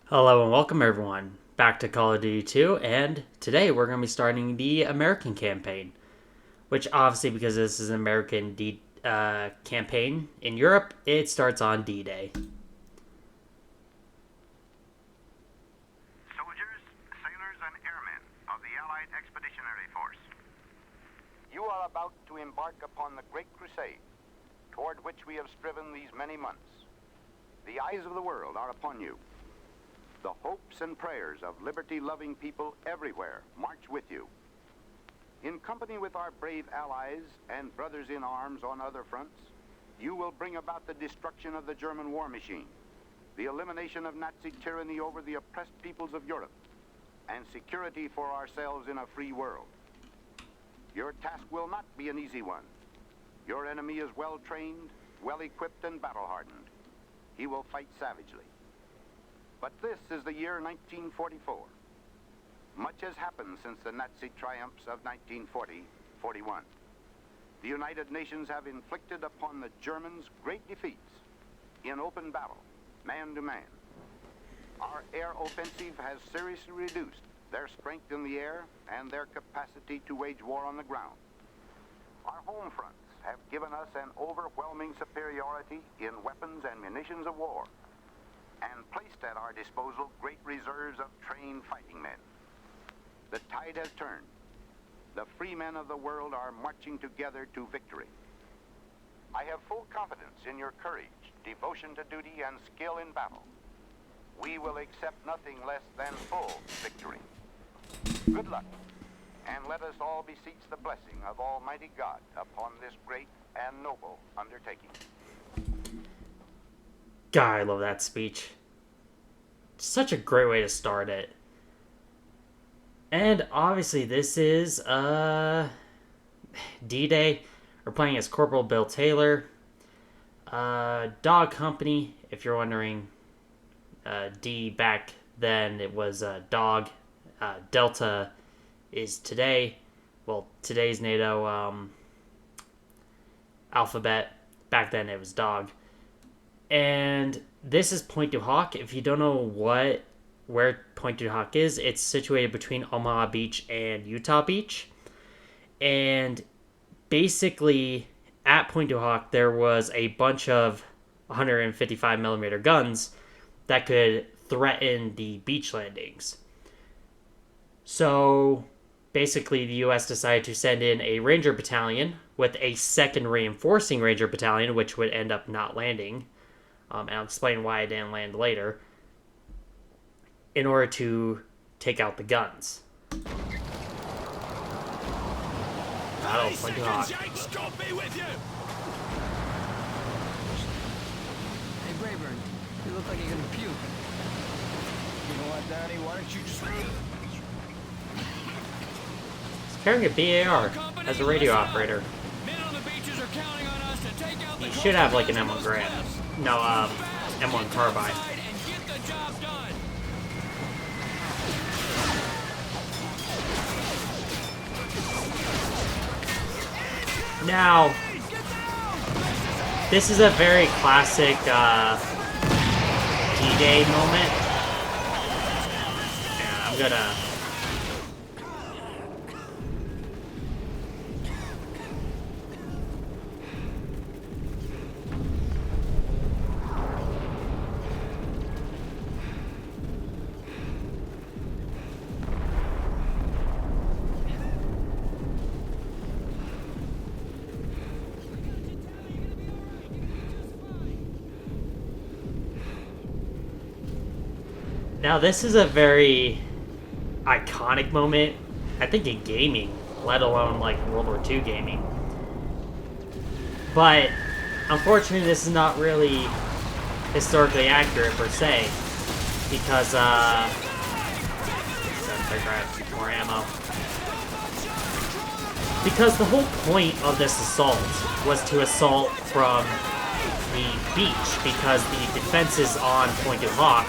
Hello and welcome everyone back to Call of Duty 2, and today we're going to be starting the American campaign, which obviously because this is an American campaign in Europe, it starts on D-Day. Soldiers, sailors, and airmen of the Allied Expeditionary Force, you are about to embark upon the Great Crusade, toward which we have striven these many months. The eyes of the world are upon you. The hopes and prayers of liberty-loving people everywhere march with you. In company with our brave allies and brothers in arms on other fronts, you will bring about the destruction of the German war machine, the elimination of Nazi tyranny over the oppressed peoples of Europe, and security for ourselves in a free world. Your task will not be an easy one. Your enemy is well-trained, well-equipped, and battle-hardened. He will fight savagely. But this is the year 1944. Much has happened since the Nazi triumphs of 1940-41. The United Nations have inflicted upon the Germans great defeats in open battle, man to man. Our air offensive has seriously reduced their strength in the air and their capacity to wage war on the ground. Our home fronts have given us an overwhelming superiority in weapons and munitions of war, and placed at our disposal great reserves of trained fighting men. The tide has turned. The free men of the world are marching together to victory. I have full confidence in your courage, devotion to duty, and skill in battle. We will accept nothing less than full victory. Good luck, and let us all beseech the blessing of Almighty God upon this great and noble undertaking. God, I love that speech. Such a great way to start it. And obviously this is D-Day. We're playing as Corporal Bill Taylor. Dog Company, if you're wondering. D back then it was Dog. Delta is today. Well, today's NATO alphabet. Back then it was Dog. And this is Pointe du Hoc. If you don't know where Pointe du Hoc is, it's situated between Omaha Beach and Utah Beach. And basically, at Pointe du Hoc, there was a bunch of 155 millimeter guns that could threaten the beach landings. So basically, the U.S. decided to send in a Ranger Battalion with a second reinforcing Ranger Battalion, which would end up not landing. And I'll explain why it didn't land later, in order to take out the guns. Battle Pointe du Hoc. Hey, Brayburn, you look like you're gonna puke. You know what, Danny? Why don't you just... He's carrying a BAR as a radio operator. He should have like an M1 Garand. No, M1 Carbine. Now, this is a very classic D-Day moment. And I'm gonna... Now, this is a very iconic moment, I think, in gaming, let alone, like, World War II gaming. But, unfortunately, this is not really historically accurate, per se, because, gotta figure out more ammo. Because the whole point of this assault was to assault from the beach, because the defenses on Pointe du Hoc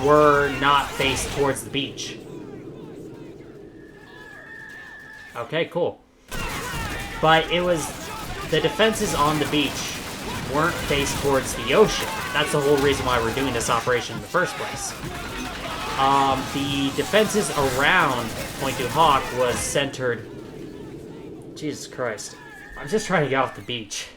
were not faced towards the beach. Okay, cool. But it was... the defenses on the beach weren't faced towards the ocean. That's the whole reason why we're doing this operation in the first place. The defenses around Pointe du Hoc was centered... Jesus Christ. I'm just trying to get off the beach.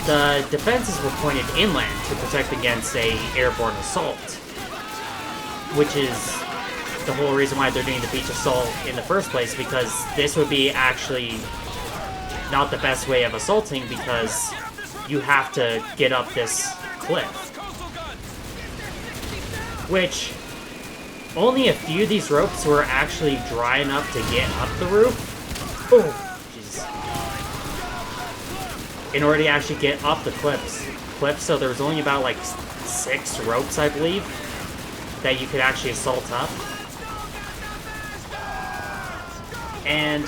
The defenses were pointed inland to protect against a airborne assault, which is the whole reason why they're doing the beach assault in the first place, because this would be actually not the best way of assaulting, because you have to get up this cliff, which only a few of these ropes were actually dry enough to get up the roof. Oh. In order to actually get up the cliff, so there was only about like 6 ropes, I believe, that you could actually assault up. And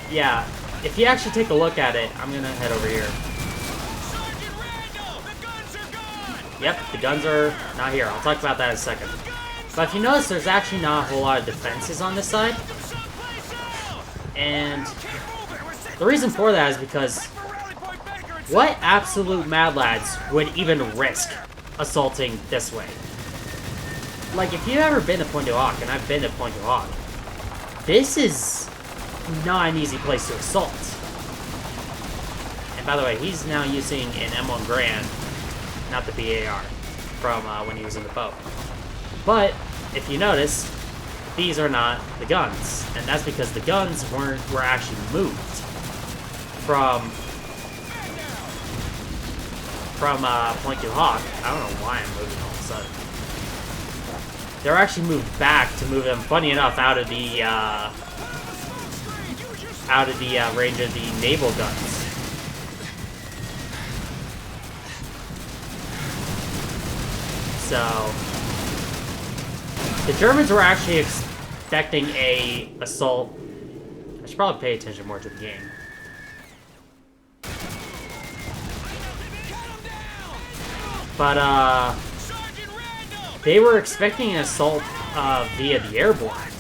yeah, if you actually take a look at it, I'm gonna head over here. Yep, the guns are not here. I'll talk about that in a second. But if you notice, there's actually not a whole lot of defenses on this side. And the reason for that is because what absolute mad lads would even risk assaulting this way? Like, if you've ever been to Pointe du Hoc, and I've been to Pointe du Hoc, this is not an easy place to assault. And by the way, he's now using an M1 Garand, not the BAR, from when he was in the boat. But, if you notice, these are not the guns. And that's because the guns were actually moved from Pointe du Hoc. I don't know why I'm moving all of a sudden. They're actually moved back to move them, funny enough, out of the range of the naval guns. So the Germans were actually expecting a assault. I should probably pay attention more to the game. But, they were expecting an assault via the airborne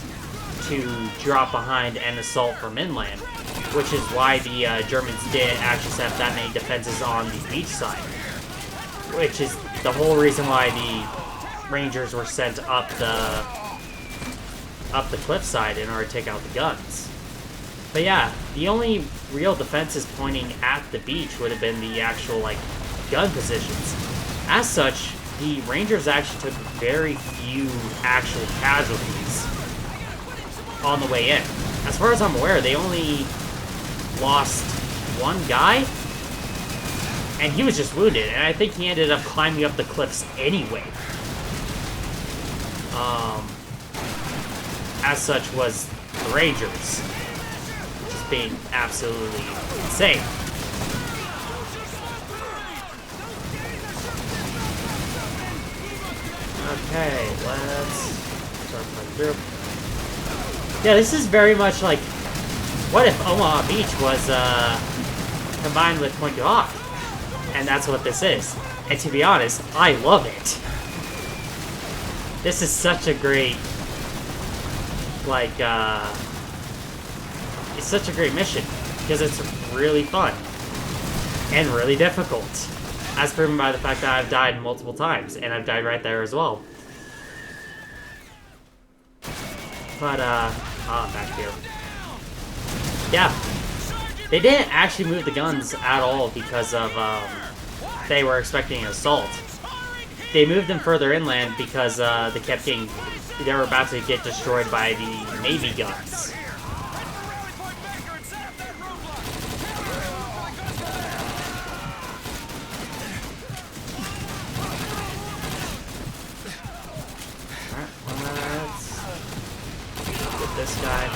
to drop behind and assault from inland, which is why the Germans didn't actually set up that many defenses on the beach side, which is the whole reason why the Rangers were sent up the cliffside in order to take out the guns. But yeah, the only real defenses pointing at the beach would have been the actual, like, gun positions. As such, the Rangers actually took very few actual casualties on the way in. As far as I'm aware, they only lost one guy, and he was just wounded, and I think he ended up climbing up the cliffs anyway. As such was the Rangers. Just being absolutely insane. Okay, let's start playing through. Yeah, this is very much like, what if Omaha Beach was combined with Pointe du Hoc? And that's what this is. And to be honest, I love it. This is such a great, like, it's such a great mission, because it's really fun, and really difficult. As proven by the fact that I've died multiple times, and I've died right there as well. But, I'm back here. Yeah. They didn't actually move the guns at all because of, they were expecting an assault. They moved them further inland because, they were about to get destroyed by the Navy guns. This guy.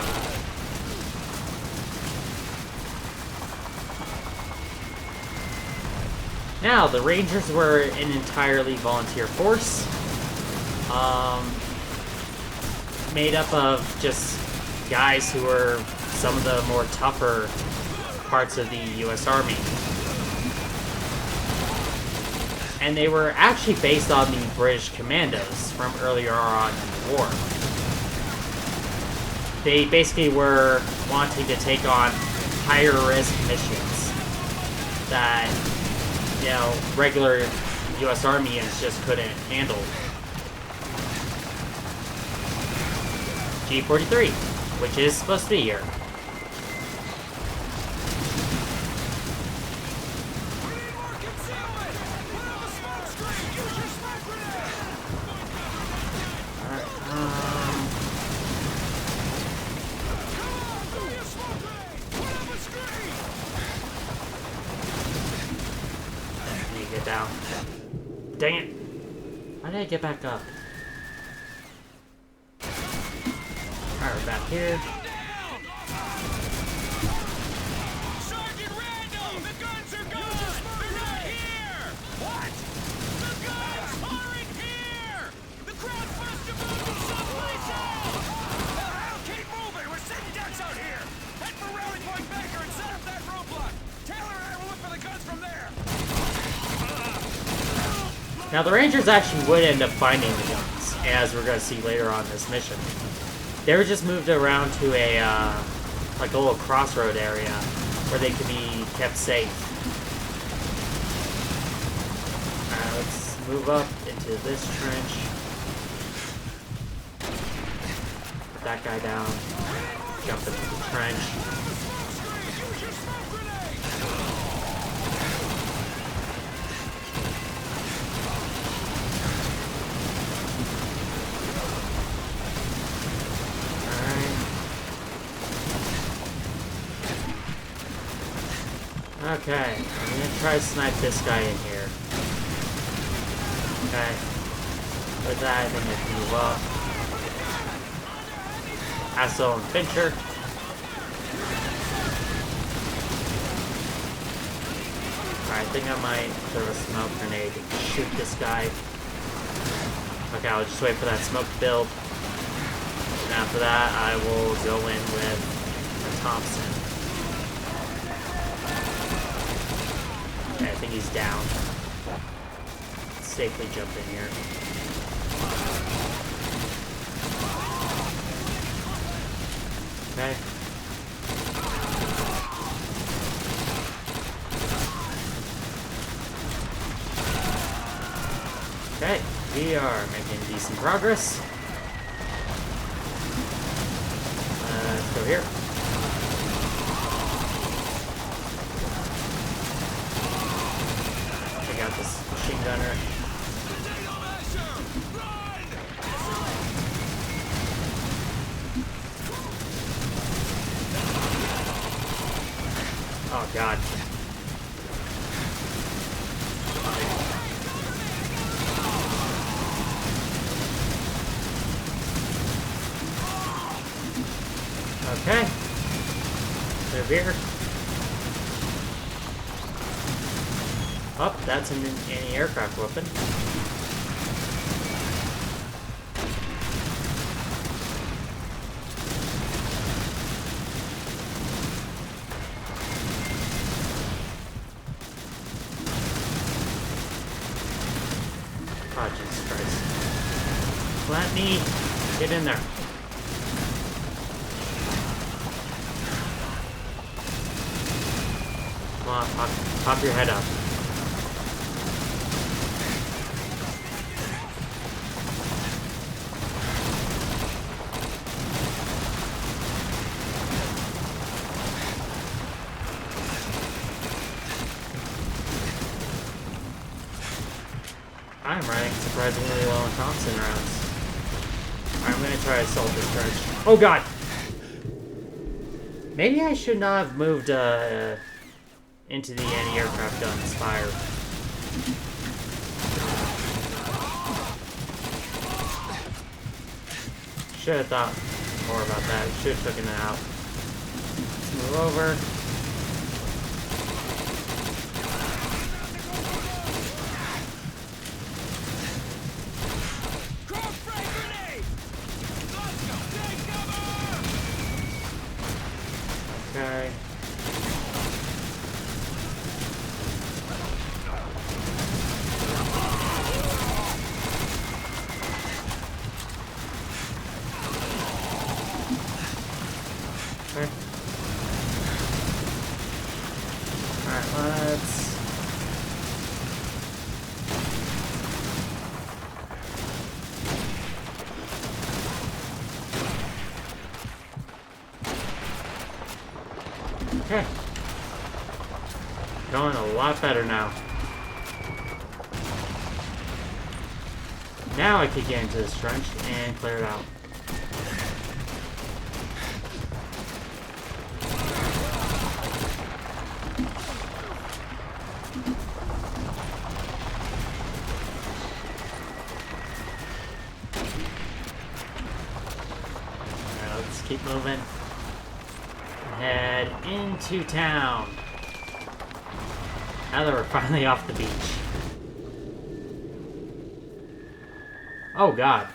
Now, the Rangers were an entirely volunteer force, made up of just guys who were some of the more tougher parts of the U.S. Army. And they were actually based on the British commandos from earlier on in the war. They basically were wanting to take on higher risk missions that, you know, regular U.S. Army units just couldn't handle. G43, which is supposed to be here. Down. Dang it. How did I get back up? Alright, we're back here. Sergeant Randall, the guns are gone! They're not here! What? The guns aren't here! The crowd must have moved them someplace else! Now, keep moving! We're sitting ducks out here! Head for Rally Point Baker and set up that roadblock! Taylor and I will look for the guns from there! Now, the Rangers actually would end up finding the guns, as we're going to see later on in this mission. They were just moved around to a, like a little crossroad area where they could be kept safe. Alright, let's move up into this trench. Put that guy down. Jump into the trench. Okay, I'm gonna try to snipe this guy in here. Okay. With that, I think I can move up. Hassel and Fincher. Alright, I think I might throw a smoke grenade and shoot this guy. Okay, I'll just wait for that smoke to build. And after that, I will go in with a Thompson. Okay, I think he's down. Let's safely jump in here. Okay. Okay, we are making decent progress. Let's go here. Check out this machine gunner. Oh god. Okay. Move here. Oh, that's an anti-aircraft weapon. Oh, Jesus Christ. Let me get in there. Come on, pop your head up. I'm running surprisingly low on Thompson rounds. Alright, I'm gonna try to assault this trench. Oh god! Maybe I should not have moved into the anti-aircraft gun's fire. Should have thought more about that. Should have taken it out. Let's move over. Okay. Okay. Okay. Going a lot better now. Now I could get into this trench and clear it out. Alright, let's keep moving. Head into town. Now that we're finally off the beach. Oh god.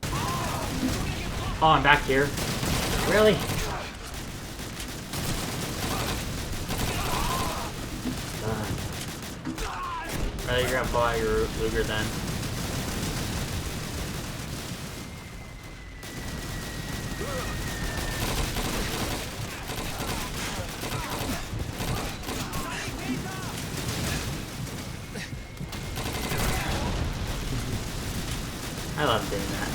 Oh, I'm back here. Really? You're gonna pull out your Luger then. I love doing that.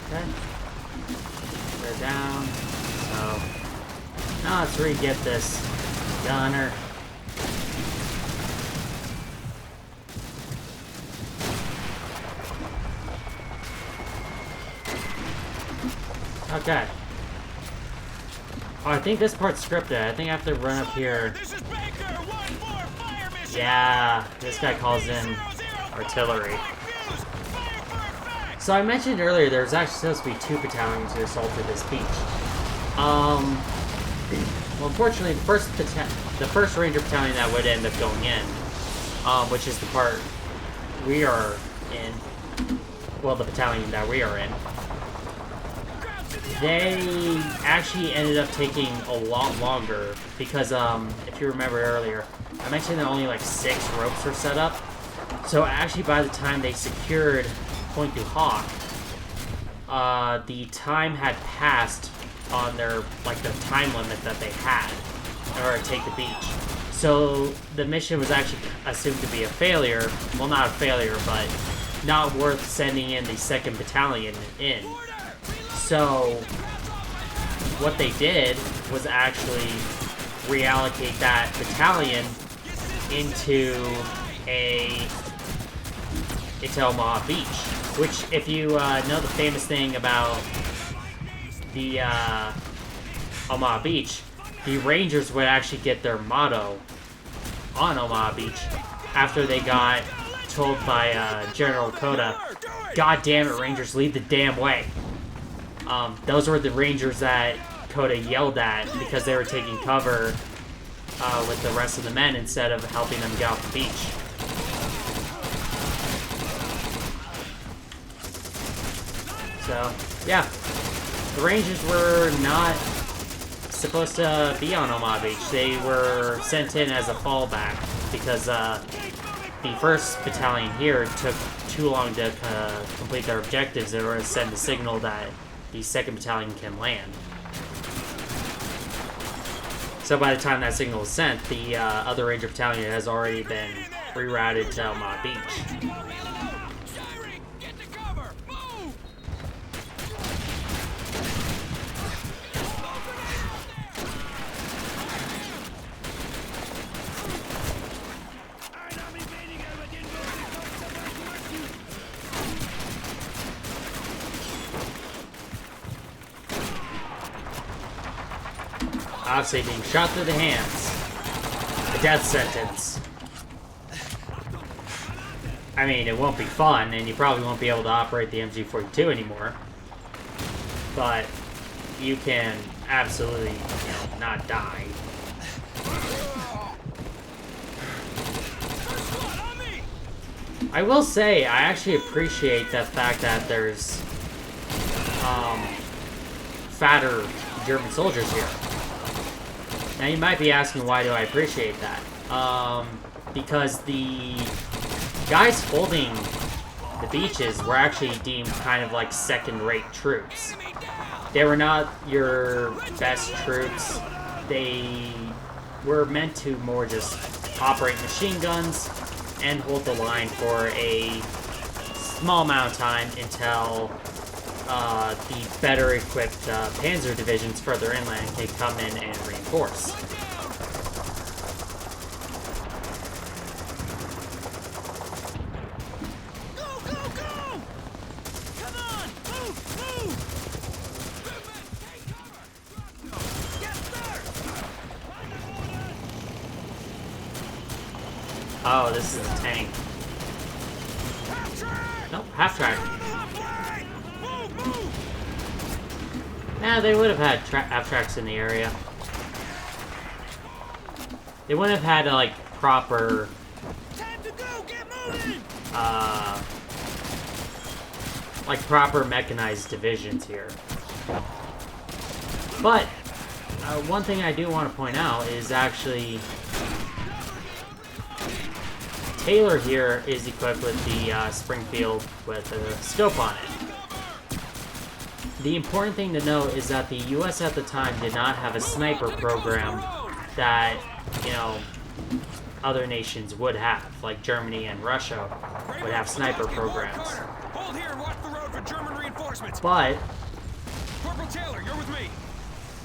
Okay. They're down. So now let's re-get this gunner. Okay. Oh, I think this part's scripted. I think I have to run up here. This is Baker. 1-4 fire mission. Yeah, this guy calls in artillery. Fuse. Fire for effect. So I mentioned earlier there's actually supposed to be 2 battalions who assaulted this beach. Well, unfortunately, the first Ranger battalion that would end up going in, which is the part we are in, well, the battalion that we are in, they actually ended up taking a lot longer because, if you remember earlier, I mentioned that only like 6 ropes were set up. So actually, by the time they secured Pointe du Hoc, the time had passed on their, like, the time limit that they had in order to take the beach. So the mission was actually assumed to be a failure. Well, not a failure, but not worth sending in the 2nd Battalion in. So what they did was actually reallocate that battalion into Omaha Beach, which, if you know the famous thing about the Omaha Beach, the Rangers would actually get their motto on Omaha Beach after they got told by General Coda, "God damn it, Rangers, lead the damn way." Those were the Rangers that Coda yelled at because they were taking cover with the rest of the men instead of helping them get off the beach. So, yeah. The Rangers were not supposed to be on Omaha Beach. They were sent in as a fallback because the 1st Battalion here took too long to complete their objectives in order to send a signal that the 2nd Battalion can land. So by the time that signal was sent, the other Ranger Battalion has already been rerouted to Omaha Beach. Obviously being shot through the hands. A death sentence. I mean, it won't be fun, and you probably won't be able to operate the MG42 anymore. But you can absolutely, not die. I will say, I actually appreciate the fact that there's fatter German soldiers here. Now you might be asking, why do I appreciate that? Because the guys holding the beaches were actually deemed kind of like second-rate troops. They were not your best troops. They were meant to more just operate machine guns and hold the line for a small amount of time until the better equipped panzer divisions further inland can come in and reinforce. Oh, this is a tank. Nope, half track. Yeah, they would have had half tracks in the area. They wouldn't have had like proper like proper mechanized divisions here. But one thing I do want to point out is actually Taylor here is equipped with the Springfield with a scope on it. The important thing to note is that the US at the time did not have a sniper program that, you know, other nations would have, like Germany and Russia would have sniper programs. Hold here and watch the road for German reinforcements. But Corporal Taylor, you're with me.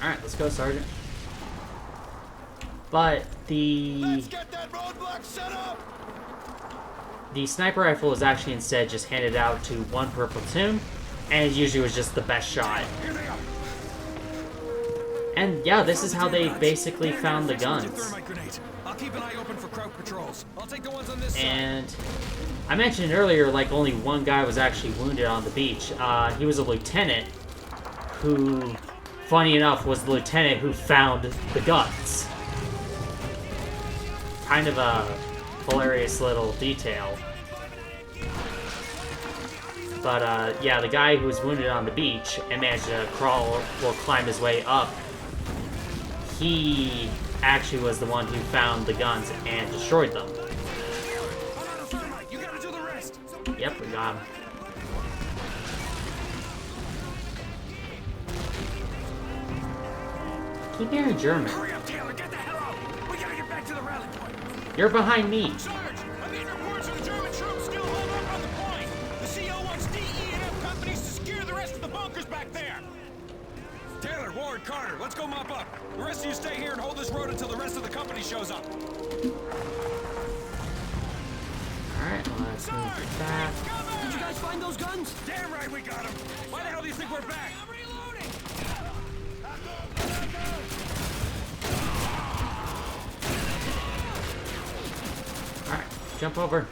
alright, let's go, Sergeant. But Let's get that roadblock set up. the sniper rifle is actually instead just handed out to one per platoon, and it usually was just the best shot. Here they are. And yeah, this is how they basically found the guns. Thermite grenades. I'll keep an eye open for crowd patrols. I'll take the ones on this side. And I mentioned earlier, like, only one guy was actually wounded on the beach. He was a lieutenant who, funny enough, was the lieutenant who found the guns. Kind of a hilarious little detail. But, yeah, the guy who was wounded on the beach and managed to crawl or climb his way up, he actually was the one who found the guns and destroyed them. You gotta do the rest. Yep, we got him. Keep hearing German. Hurry up, Taylor. Get the hell out. We gotta get back to the rally point. You're behind me. Sarge, I'm getting reports of the German troops still holed up on the point. The CO wants DE and F companies to secure the rest of the bunkers back there. Taylor, Ward, Carter, let's go mop up. The rest of you stay here and hold this road until the rest of the company shows up. Alright, let's move back. Did you guys find those guns? Damn right we got them. Why the hell do you think we're back? I'm reloading. Alright, jump over.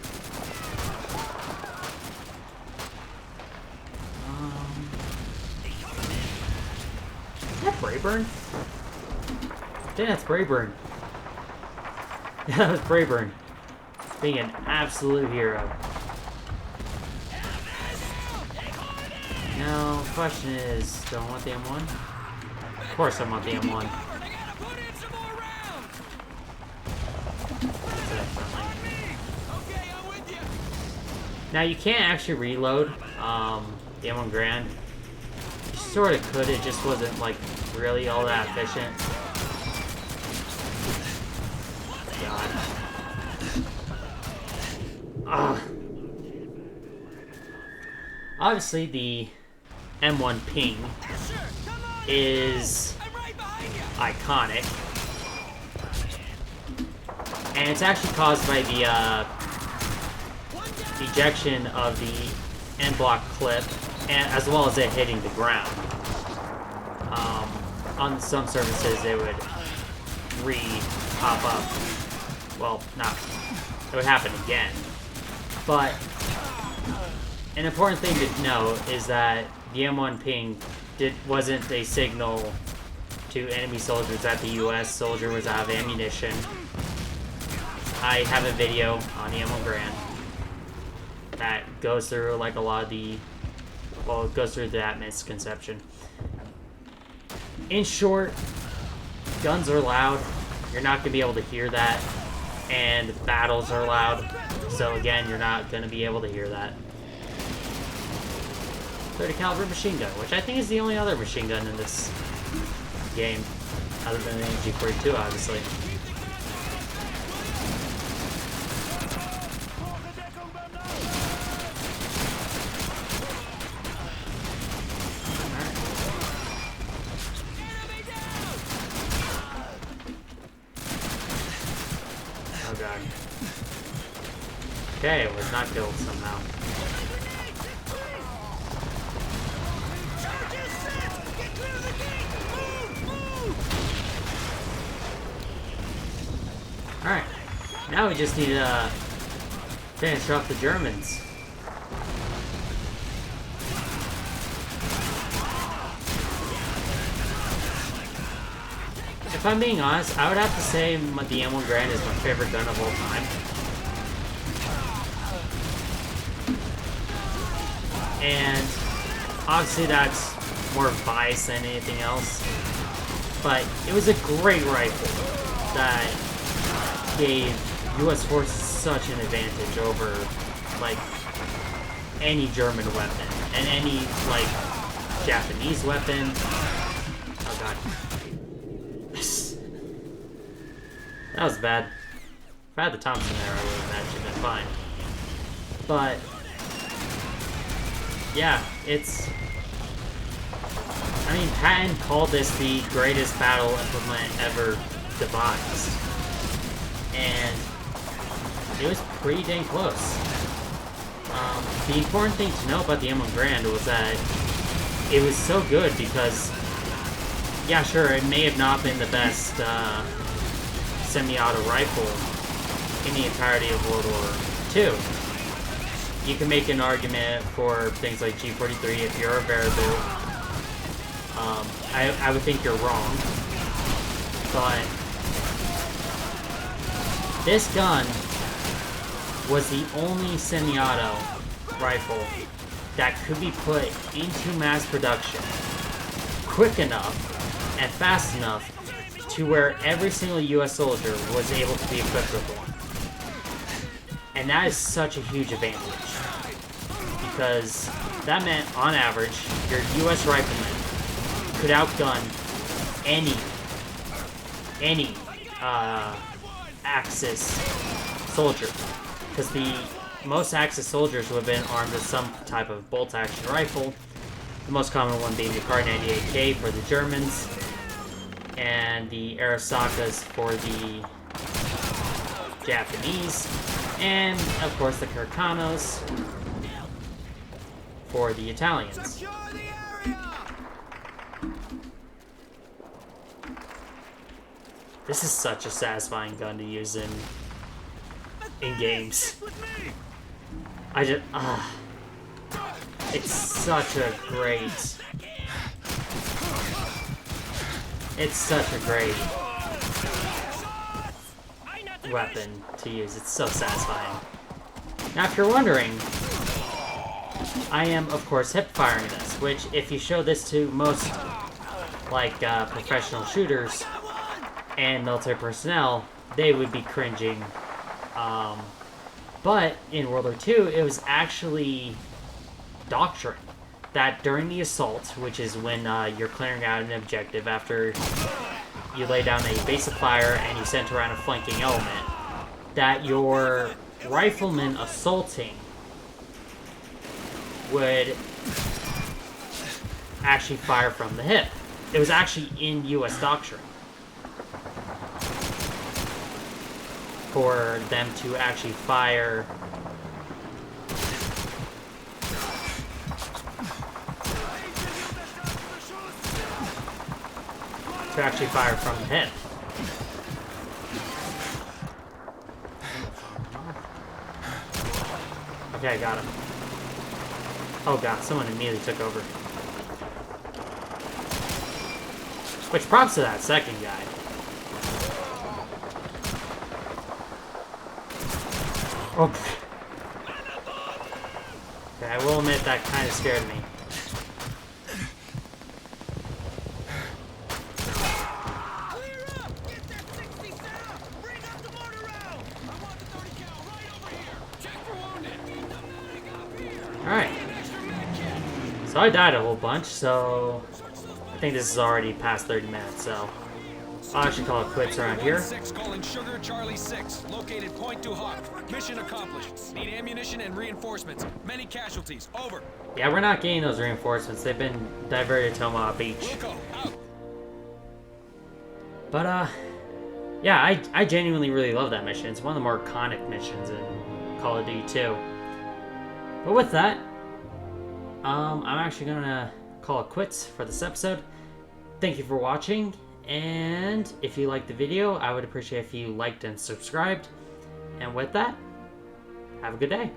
Is that Brayburn? I think that's Brayburn. Yeah, that was Brayburn. Being an absolute hero. Now, the question is, do I want the M1? Of course I want the M1. Now, you can't actually reload the M1 Grand. You sort of could, it just wasn't, like, really all that efficient. God. Obviously, the M1 ping is iconic. And it's actually caused by the ejection of the end block clip, and as well as it hitting the ground. On some surfaces, it would re-pop up. Well, not. It would happen again. But an important thing to note is that the M1 ping wasn't a signal to enemy soldiers that the US soldier was out of ammunition. I have a video on the M1 Grand that goes through like a lot of the, well, it goes through that misconception. In short, guns are loud. You're not going to be able to hear that. And battles are loud. So again, you're not going to be able to hear that. .30 caliber machine gun, which I think is the only other machine gun in this game, other than the G42, obviously. Oh god. Okay, it was not killed somehow. Alright, now we just need to finish off the Germans. If I'm being honest, I would have to say the M1 Garand is my favorite gun of all time. And obviously that's more bias than anything else. But it was a great rifle that gave US forces such an advantage over like any German weapon and any like Japanese weapon. Oh god. That was bad. If I had the Thompson there, I would have actually been fine. But yeah, it's... I mean, Patton called this the greatest battle implement ever devised. And it was pretty dang close. The important thing to know about the M1 Garand was that it was so good because, yeah, sure, it may have not been the best semi-auto rifle in the entirety of World War II. You can make an argument for things like G43 if you're a Baraboo. I would think you're wrong. But this gun was the only semi-auto rifle that could be put into mass production quick enough and fast enough to where every single US soldier was able to be equipped with one. And that is such a huge advantage. Because that meant, on average, your US rifleman could outgun any Axis soldier. Because the most Axis soldiers would have been armed with some type of bolt-action rifle. The most common one being the Kar 98K for the Germans, and the Arasakas for the Japanese, and of course the Kirkanos for the Italians. This is such a satisfying gun to use in games. I just it's such a great weapon to use. It's so satisfying. Now, if you're wondering, I am, of course, hip firing this, which, if you show this to most, like, professional shooters and military personnel, they would be cringing. But in World War II, it was actually doctrine that during the assault, which is when you're clearing out an objective after you lay down a base of fire and you send around a flanking element, that your rifleman assaulting would actually fire from the hip. It was actually in US doctrine for them to actually fire from the hip. Okay, I got him. Oh god, someone immediately took over. Which props to that second guy. Oh. Okay, I will admit that kind of scared me. So So I died a whole bunch, so I think this is already past 30 minutes, so I'll actually call it quits around here. 6 calling Sugar Charlie 6, located Pointe du Hoc. Mission accomplished. Need ammunition and reinforcements. Many casualties. Over. Yeah, we're not getting those reinforcements. They've been diverted to Omaha Beach. Wilco, out. But, yeah, I genuinely really love that mission. It's one of the more iconic missions in Call of Duty 2. But with that, I'm actually gonna call it quits for this episode. Thank you for watching, and if you liked the video, I would appreciate if you liked and subscribed. And with that, have a good day.